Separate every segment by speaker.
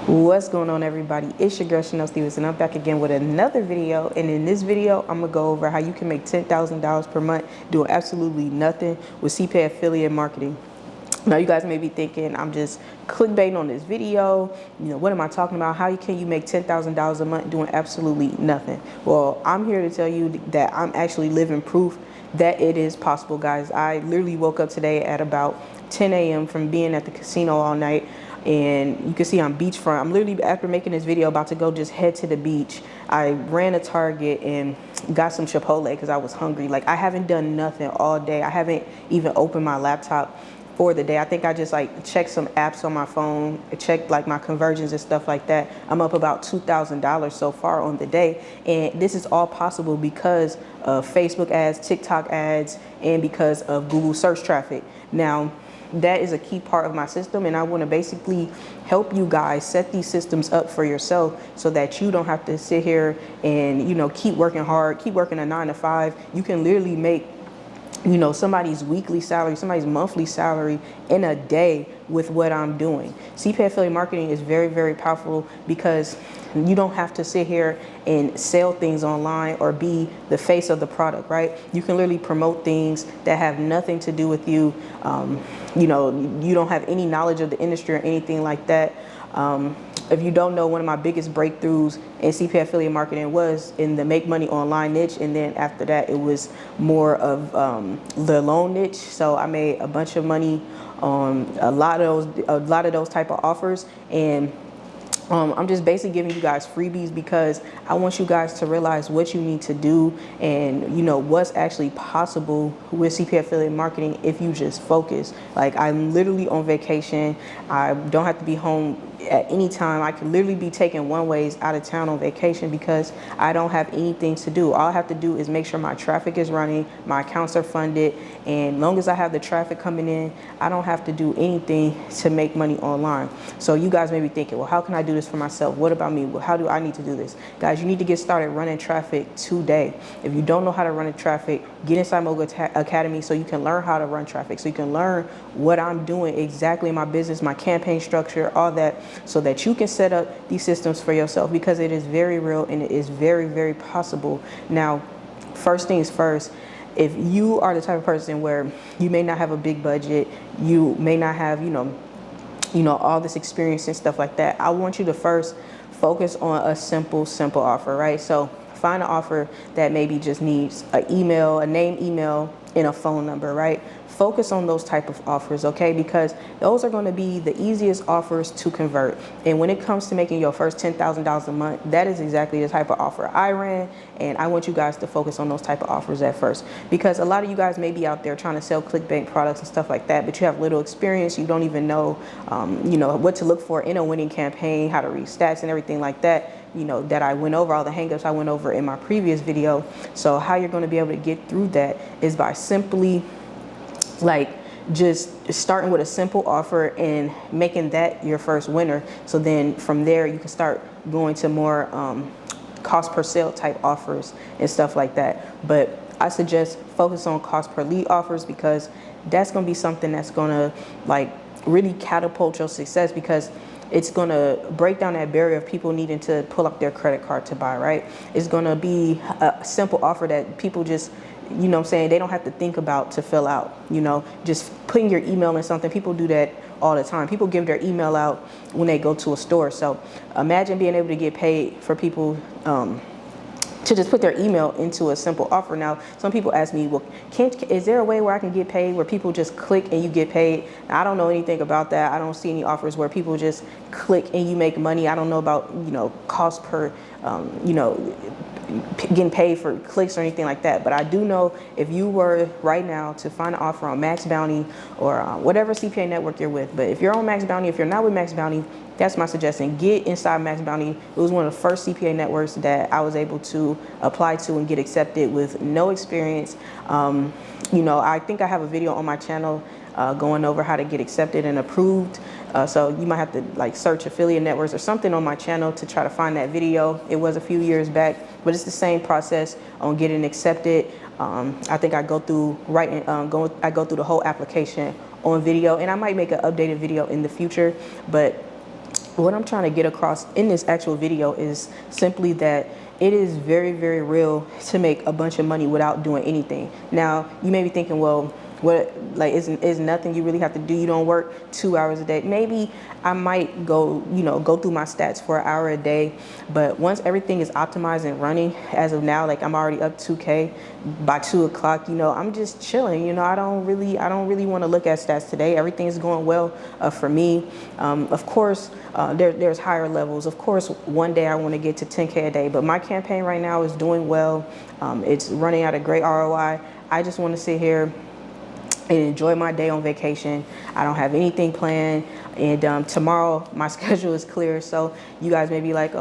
Speaker 1: What's going on, everybody? It's your girl Chanel Stevens, and I'm back again with another video. And in this video, I'm gonna go over how you can make $10,000 per month doing absolutely nothing with CPA affiliate marketing. Now, you guys may be thinking I'm just clickbaiting on this video. What am I talking about? How can you make $10,000 a month doing absolutely nothing? Well, I'm here to tell you that I'm actually living proof that it is possible, guys. I literally woke up today at about 10 a.m. from being at the casino all night. And you can see I'm beachfront. I'm literally, after making this video, about to go just head to the beach. I ran a Target and got some Chipotle because I was hungry. Like, I haven't done nothing all day. I haven't even opened my laptop for the day. I think I just checked some apps on my phone, checked like my conversions and stuff like that. I'm up about $2,000 so far on the day. And this is all possible because of Facebook ads, TikTok ads, and because of Google search traffic. Now, that is a key part of my system, and I want to basically help you guys set these systems up for yourself so that you don't have to sit here and keep working hard, keep working a 9 to 5. You can literally make somebody's weekly salary, somebody's monthly salary in a day with what I'm doing. CPA affiliate marketing is very, very powerful because you don't have to sit here and sell things online or be the face of the product, right? You can literally promote things that have nothing to do with you. You don't have any knowledge of the industry or anything like that. If you don't know, one of my biggest breakthroughs in CPA affiliate marketing was in the make money online niche, and then after that it was more of the loan niche. So I made a bunch of money on a lot of those type of offers, and I'm just basically giving you guys freebies because I want you guys to realize what you need to do and what's actually possible with CPA affiliate marketing if you just focus. Like, I'm literally on vacation. I don't have to be home at any time. I could literally be taking one-ways out of town on vacation because I don't have anything to do. All I have to do is make sure my traffic is running, my accounts are funded, and as long as I have the traffic coming in, I don't have to do anything to make money online. So you guys may be thinking, well, how can I do this for myself? What about me? Well, how do I need to do this? Guys, you need to get started running traffic today. If you don't know how to run traffic, get inside Mogul Academy so you can learn how to run traffic, so you can learn what I'm doing exactly in my business, my campaign structure, all that, so that you can set up these systems for yourself, because it is very real and it is very, very possible. Now, first things first, if you are the type of person where you may not have a big budget, you may not have, all this experience and stuff like that, I want you to first focus on a simple offer, right? So find an offer that maybe just needs an email, a name, email, and a phone number, right? Focus on those type of offers, okay? Because those are going to be the easiest offers to convert. And when it comes to making your first $10,000 a month, that is exactly the type of offer I ran. And I want you guys to focus on those type of offers at first, because a lot of you guys may be out there trying to sell clickbait products and stuff like that, but you have little experience. You don't even know, what to look for in a winning campaign, how to read stats and everything like that. That I went over, all the hangups I went over in my previous video. So how you're going to be able to get through that is by simply just starting with a simple offer and making that your first winner. So then from there you can start going to more cost per sale type offers and stuff like that. But I suggest focus on cost per lead offers, because that's going to be something that's going to really catapult your success, because it's going to break down that barrier of people needing to pull up their credit card to buy, right? It's going to be a simple offer that people just, they don't have to think about to fill out. Just putting your email in something. People do that all the time. People give their email out when they go to a store. So imagine being able to get paid for people to just put their email into a simple offer. Now, some people ask me, well, is there a way where I can get paid where people just click and you get paid? Now, I don't know anything about that. I don't see any offers where people just click and you make money. I don't know about, cost per, getting paid for clicks or anything like that. But I do know if you were right now to find an offer on Max Bounty or whatever CPA network you're with, but if you're on Max Bounty, if you're not with Max Bounty, that's my suggestion. Get inside Max Bounty. It was one of the first CPA networks that I was able to apply to and get accepted with no experience. I think I have a video on my channel going over how to get accepted and approved. So you might have to search affiliate networks or something on my channel to try to find that video. It was a few years back, but it's the same process on getting accepted. I think I go through I go through the whole application on video, and I might make an updated video in the future. But what I'm trying to get across in this actual video is simply that it is very, very real to make a bunch of money without doing anything. Now, you may be thinking, well, what, like, is nothing you really have to do? You don't work 2 hours a day. Maybe I might go, go through my stats for an hour a day. But once everything is optimized and running, as of now, like, I'm already up 2K by 2 o'clock, I'm just chilling. I don't really want to look at stats today. Everything's going well for me. Of course, there's higher levels. Of course, one day I want to get to 10K a day, but my campaign right now is doing well. It's running at a great ROI. I just want to sit here and enjoy my day on vacation. I don't have anything planned, and tomorrow my schedule is clear. So you guys may be like,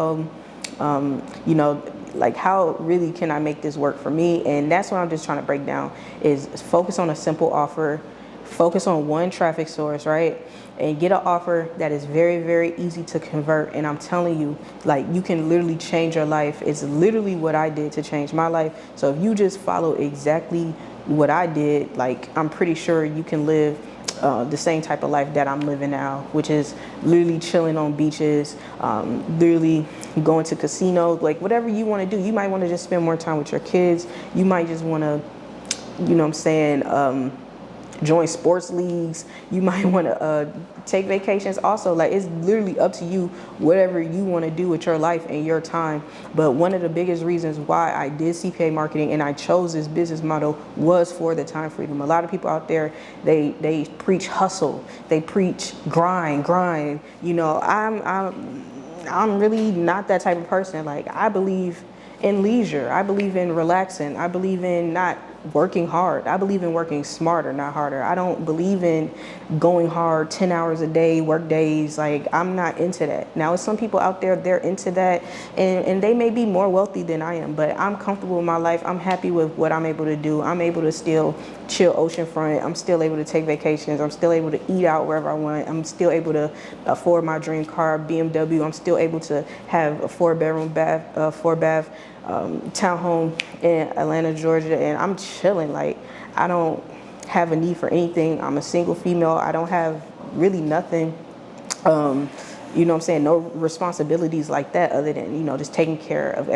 Speaker 1: like, how really can I make this work for me? And that's what I'm just trying to break down, is focus on a simple offer, focus on one traffic source, right? And get an offer that is very, very easy to convert. And I'm telling you, like, you can literally change your life. It's literally what I did to change my life. So if you just follow exactly what I did, like, I'm pretty sure you can live the same type of life that I'm living now, which is literally chilling on beaches, literally going to casinos, like whatever you want to do. You might want to just spend more time with your kids. You might just want to, join sports leagues. You might want to take vacations also. Like, it's literally up to you, whatever you want to do with your life and your time. But one of the biggest reasons why I did CPA marketing and I chose this business model was for the time freedom. A lot of people out there, they preach hustle, they preach grind. I'm really not that type of person. Like, I believe in leisure. I believe in relaxing. I believe in not working hard. I believe in working smarter, not harder. I don't believe in going hard 10 hours a day, work days. Like, I'm not into that. Now, some people out there, they're into that, and they may be more wealthy than I am, but I'm comfortable in my life. I'm happy with what I'm able to do. I'm able to still chill oceanfront. I'm still able to take vacations. I'm still able to eat out wherever I want. I'm still able to afford my dream car, BMW. I'm still able to have a four bath townhome in Atlanta, Georgia, and I'm chilling. Like, I don't have a need for anything. I'm a single female. I don't have really nothing, no responsibilities like that, other than, just taking care of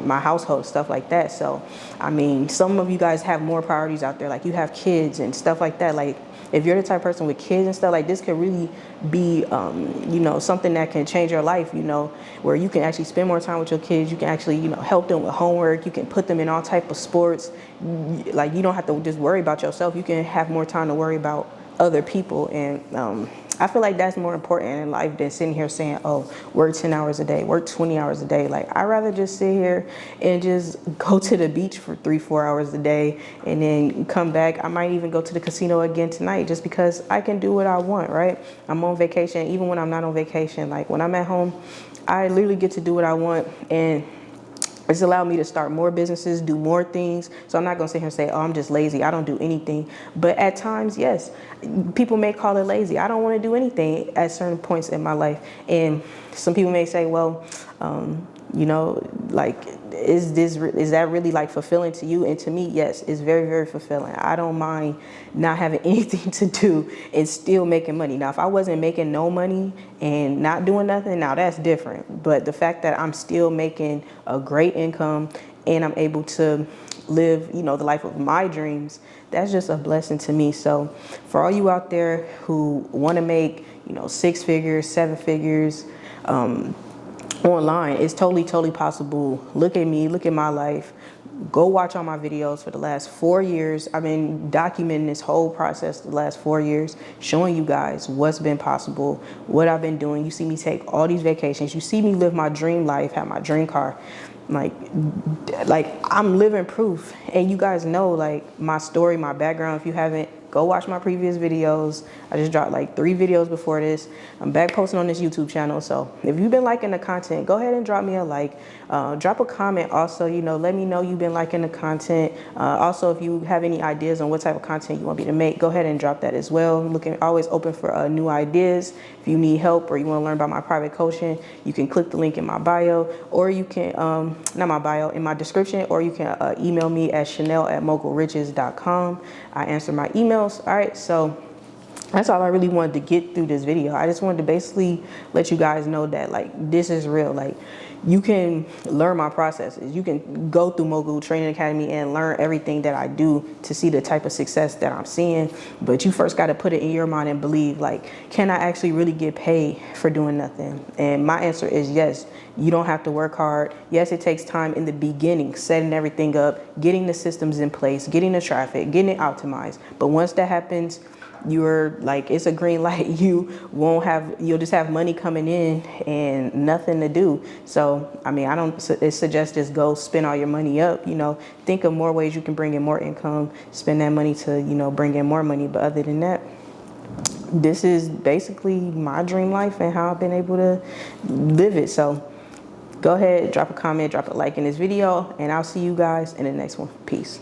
Speaker 1: my household, stuff like that. So, I mean, some of you guys have more priorities out there. Like, you have kids and stuff like that. Like, if you're the type of person with kids and stuff, like, this could really be, something that can change your life, where you can actually spend more time with your kids. You can actually, help them with homework. You can put them in all type of sports. Like, you don't have to just worry about yourself. You can have more time to worry about other people. And I feel like that's more important in life than sitting here saying, oh, work 10 hours a day, work 20 hours a day. Like, I'd rather just sit here and just go to the beach for 3-4 hours a day and then come back. I might even go to the casino again tonight, just because I can do what I want, right? I'm on vacation. Even when I'm not on vacation, like, when I'm at home, I literally get to do what I want. And it's allowed me to start more businesses, do more things. So I'm not going to sit here and say, oh, I'm just lazy, I don't do anything. But at times, yes, people may call it lazy. I don't want to do anything at certain points in my life. And some people may say, well, like, is that really, like, fulfilling to you? And to me, yes, it's very, very fulfilling. I don't mind not having anything to do and still making money. Now, if I wasn't making no money and not doing nothing, now that's different. But the fact that I'm still making a great income and I'm able to live, the life of my dreams, that's just a blessing to me. So for all you out there who want to make, 6 figures, 7 figures, online, it's totally possible. Look at me, look at my life. Go watch all my videos for the last 4 years. I've been documenting this whole process the last 4 years, showing you guys what's been possible, what I've been doing. You see me take all these vacations. You see me live my dream life, have my dream car. Like I'm living proof. And you guys know, like, my story, my background. If you haven't, go watch my previous videos. I just dropped like 3 videos before this. I'm back posting on this YouTube channel. So if you've been liking the content, go ahead and drop me a like. Drop a comment also, let me know you've been liking the content. Also, if you have any ideas on what type of content you want me to make, go ahead and drop that as well. I'm always open for new ideas. If you need help or you want to learn about my private coaching, you can click the link in my bio, or you can, not my bio, in my description, or you can email me at chanel@mogulriches.com. I answer my emails. All right, so That's all I really wanted to get through this video. I just wanted to basically let you guys know that like this is real. Like you can learn my processes. You can go through Mogul Training Academy and learn everything that I do to see the type of success that I'm seeing. But you first got to put it in your mind and believe, like, can I actually really get paid for doing nothing? And my answer is yes. You don't have to work hard. Yes, it takes time in the beginning, setting everything up, getting the systems in place, getting the traffic, getting it optimized. But once that happens, you're like, it's a green light. You'll just have money coming in and nothing to do. So, I mean, I don't suggest just go spend all your money up, think of more ways you can bring in more income, spend that money to, bring in more money. But other than that, this is basically my dream life and how I've been able to live it. So go ahead, drop a comment, drop a like in this video, and I'll see you guys in the next one. Peace.